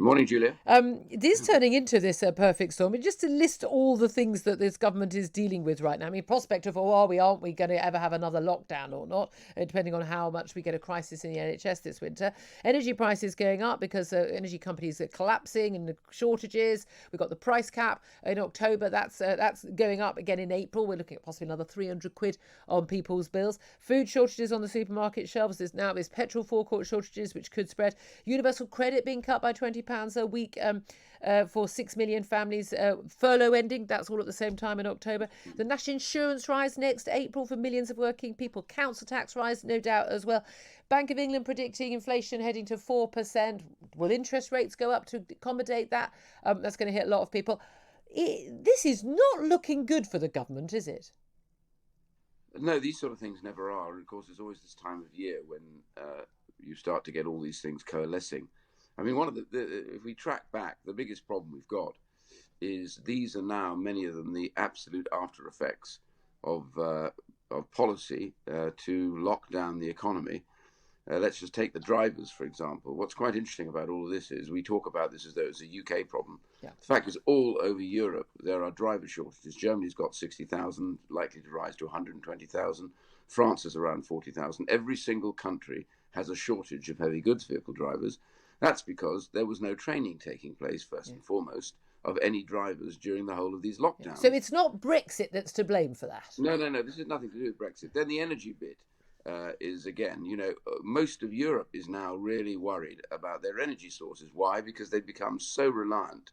morning, Julia. It is turning into this perfect storm. And just to list all the things that this government is dealing with right now. I mean, prospect of, aren't we going to ever have another lockdown or not, depending on how much we get a crisis in the NHS this winter. Energy prices going up because energy companies are collapsing and the shortages. We've got the price cap in October. That's going up again in April. We're looking at possibly another 300 quid on people's bills. Food shortages on the supermarket shelves. There's petrol forecourt shortages, which could spread. Universal credit being cut by £20 a week for 6 million families. Furlough ending, that's all at the same time in October. The national insurance rise next April for millions of working people. Council tax rise, no doubt, as well. Bank of England predicting inflation heading to 4%. Will interest rates go up to accommodate that? That's going to hit a lot of people. This is not looking good for the government, is it? No, these sort of things never are. And of course, there's always this time of year when you start to get all these things coalescing. I mean, if we track back, the biggest problem we've got is these are now, many of them, the absolute after effects of policy to lock down the economy. Let's just take the drivers, for example. What's quite interesting about all of this is we talk about this as though it's a UK problem. Yeah. The fact is, all over Europe, there are driver shortages. Germany's got 60,000, likely to rise to 120,000. France is around 40,000. Every single country has a shortage of heavy goods vehicle drivers. That's because there was no training taking place, first and foremost, of any drivers during the whole of these lockdowns. So it's not Brexit that's to blame for that? No. This has nothing to do with Brexit. Then the energy bit is, again, most of Europe is now really worried about their energy sources. Why? Because they've become so reliant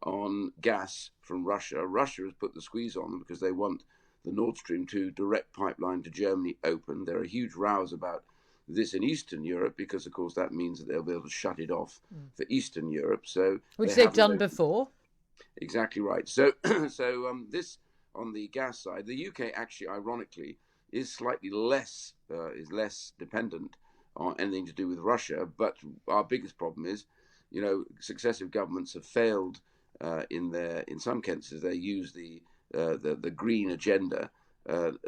on gas from Russia. Russia has put the squeeze on them because they want the Nord Stream 2 direct pipeline to Germany open. There are huge rows about this in Eastern Europe because, of course, that means that they'll be able to shut it off for Eastern Europe. Which they've done before. Exactly right. So this on the gas side, the UK actually, ironically, is slightly less dependent on anything to do with Russia. But our biggest problem is, successive governments have failed in some cases. They use the green agenda.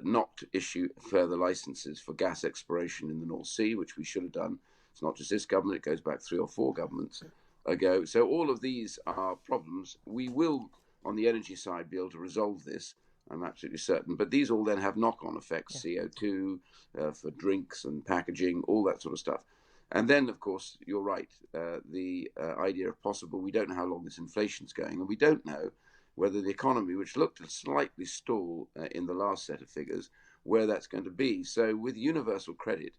Not to issue further licenses for gas exploration in the North Sea, which we should have done. It's not just this government, it goes back 3 or 4 governments ago. So all of these are problems. We will, on the energy side, be able to resolve this, I'm absolutely certain. But these all then have knock-on effects, CO2 for drinks and packaging, all that sort of stuff. And then, of course, you're right, the idea of possible, we don't know how long this inflation's going, and we don't know whether the economy, which looked to slightly stall in the last set of figures, where that's going to be. So with universal credit,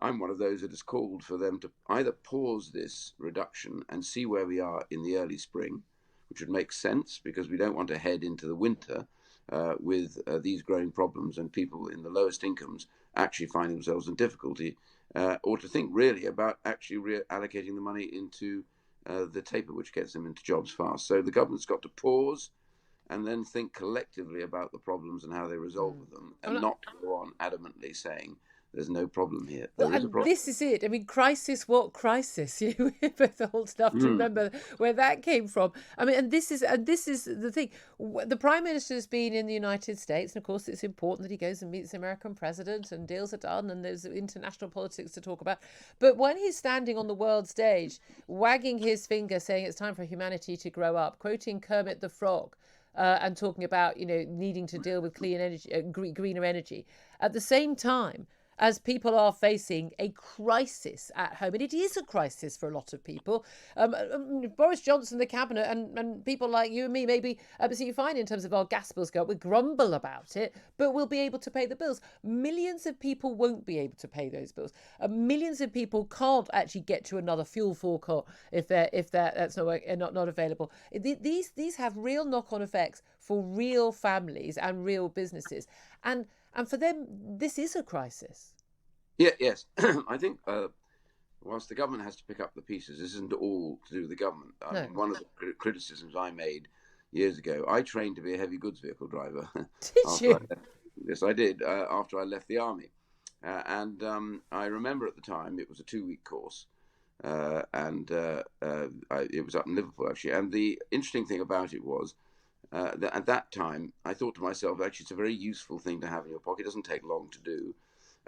I'm one of those that has called for them to either pause this reduction and see where we are in the early spring, which would make sense because we don't want to head into the winter with these growing problems and people in the lowest incomes actually find themselves in difficulty, or to think really about actually reallocating the money into the taper, which gets them into jobs fast. So the government's got to pause and then think collectively about the problems and how they resolve them, and not go on adamantly saying there's no problem here. There is a problem. This is it. I mean, crisis, what crisis? We're both old enough to remember where that came from. I mean, and this is the thing. The Prime Minister has been in the United States, and of course it's important that he goes and meets the American president and deals are done, and there's international politics to talk about. But when he's standing on the world stage, wagging his finger, saying it's time for humanity to grow up, quoting Kermit the Frog, and talking about needing to deal with clean energy, greener energy, at the same time as people are facing a crisis at home. And it is a crisis for a lot of people. Boris Johnson, the cabinet, and people like you and me may be absolutely fine in terms of our gas bills go up. We grumble about it, but we'll be able to pay the bills. Millions of people won't be able to pay those bills. Millions of people can't actually get to another fuel forecourt if that's not available. These have real knock-on effects for real families and real businesses. And for them, this is a crisis. Yes. I think whilst the government has to pick up the pieces, this isn't all to do with the government. No. One of the criticisms I made years ago, I trained to be a heavy goods vehicle driver. Did you? Yes, I did, after I left the army. And I remember at the time, it was a 2-week course. And it was up in Liverpool, actually. And the interesting thing about it was, that at that time, I thought to myself, actually, it's a very useful thing to have in your pocket. It doesn't take long to do.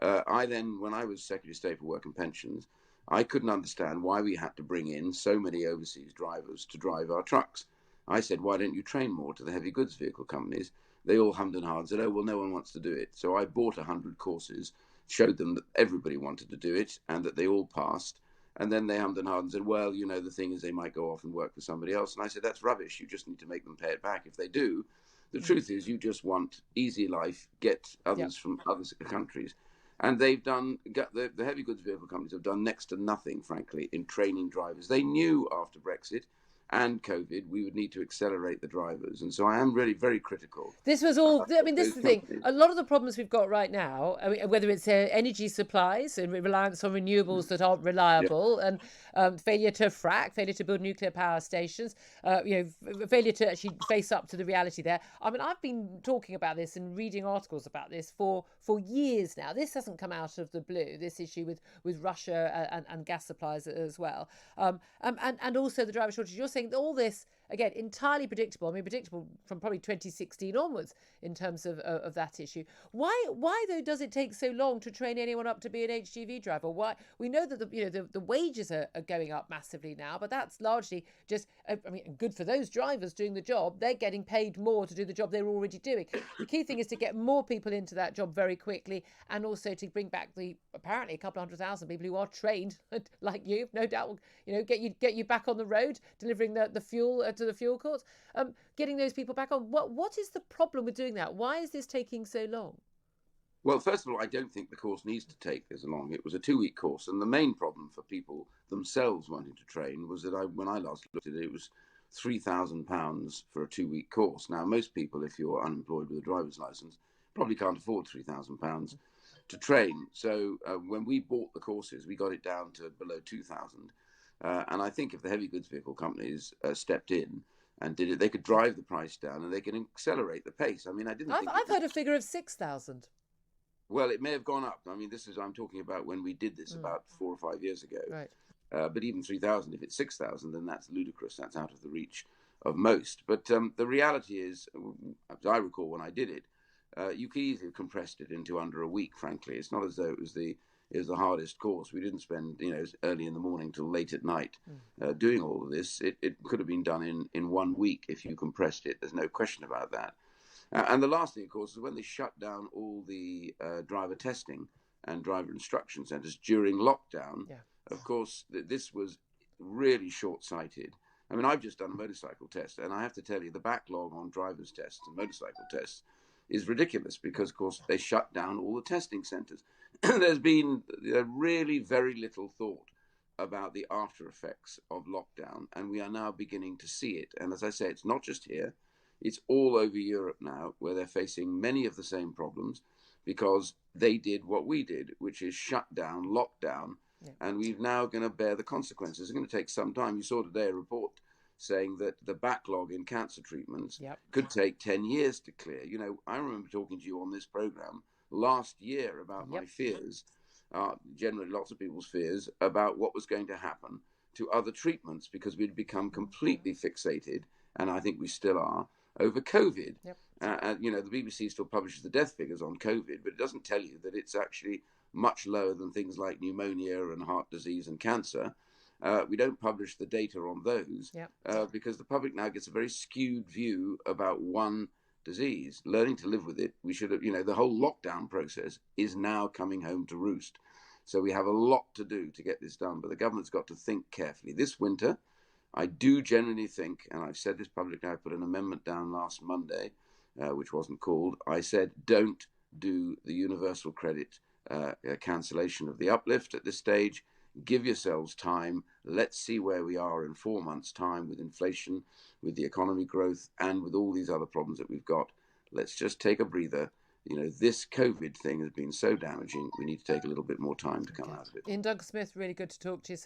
I then, when I was Secretary of State for Work and Pensions, I couldn't understand why we had to bring in so many overseas drivers to drive our trucks. I said, why don't you train more to the heavy goods vehicle companies? They all hummed and hawed and said, oh, well, no one wants to do it. So I bought 100 courses, showed them that everybody wanted to do it and that they all passed. And then they hummed and hawed and said, well, you know, the thing is they might go off and work for somebody else. And I said, that's rubbish. You just need to make them pay it back. If they do, the truth is you just want easy life, get others from other countries. And they've done, the heavy goods vehicle companies have done next to nothing, frankly, in training drivers. They knew after Brexit and COVID, we would need to accelerate the drivers. And so I am really very critical. This was all, I mean, this is the thing. Companies. A lot of the problems we've got right now, I mean, whether it's energy supplies and reliance on renewables that aren't reliable, and failure to frack, failure to build nuclear power stations, failure to actually face up to the reality there. I mean, I've been talking about this and reading articles about this for years now. This hasn't come out of the blue, this issue with Russia and gas supplies as well. And also the driver shortage. You're saying that all this, again, entirely predictable. I mean, predictable from probably 2016 onwards in terms of that issue. Why though does it take so long to train anyone up to be an HGV driver? Why? We know that the wages are going up massively now, but that's largely just, I mean, good for those drivers doing the job. They're getting paid more to do the job they're already doing. The key thing is to get more people into that job very quickly, and also to bring back the apparently a couple 100,000 people who are trained like you, no doubt, will, get you back on the road, delivering the fuel to the fuel courts, getting those people back on. What is the problem with doing that? Why is this taking so long? Well, first of all, I don't think the course needs to take as long. It was a 2-week course, and the main problem for people themselves wanting to train was that when I last looked at it, it was £3,000 for a 2-week course. Now, most people, if you're unemployed with a driver's license, probably can't afford £3,000 to train. So when we bought the courses, we got it down to below 2,000. And I think if the heavy goods vehicle companies stepped in and did it, they could drive the price down and they can accelerate the pace. I mean, I've heard a figure of 6,000. Well, it may have gone up. I mean, I'm talking about when we did this about 4 or 5 years ago. Right. But even 3,000, if it's 6,000, then that's ludicrous. That's out of the reach of most. But the reality is, as I recall when I did it, you could easily have compressed it into under a week, frankly. It's not as though it was the hardest course. We didn't spend, early in the morning till late at night doing all of this. It could have been done in 1 week if you compressed it. There's no question about that. And the last thing, of course, is when they shut down all the driver testing and driver instruction centres during lockdown. Yeah. Of course, this was really short-sighted. I mean, I've just done a motorcycle test, and I have to tell you, the backlog on driver's tests and motorcycle tests is ridiculous because, of course, they shut down all the testing centres. There's been really very little thought about the after effects of lockdown, and we are now beginning to see it. And as I say, it's not just here. It's all over Europe now, where they're facing many of the same problems because they did what we did, which is shut down, lock down, and we're now going to bear the consequences. It's going to take some time. You saw today a report saying that the backlog in cancer treatments could take 10 years to clear. I remember talking to you on this program last year about my fears, generally lots of people's fears, about what was going to happen to other treatments because we'd become completely fixated, and I think we still are, over COVID. The BBC still publishes the death figures on COVID, but it doesn't tell you that it's actually much lower than things like pneumonia and heart disease and cancer. We don't publish the data on those because the public now gets a very skewed view about one disease. Learning to live with it, we should have, the whole lockdown process is now coming home to roost. So we have a lot to do to get this done, but the government's got to think carefully. This winter, I do generally think, and I've said this publicly, I put an amendment down last Monday, which wasn't called. I said, don't do the universal credit cancellation of the uplift at this stage. Give yourselves time. Let's see where we are in 4 months' time with inflation, with the economy growth, and with all these other problems that we've got. Let's just take a breather. This COVID thing has been so damaging. We need to take a little bit more time to come out of it. Iain Duncan Smith, really good to talk to you.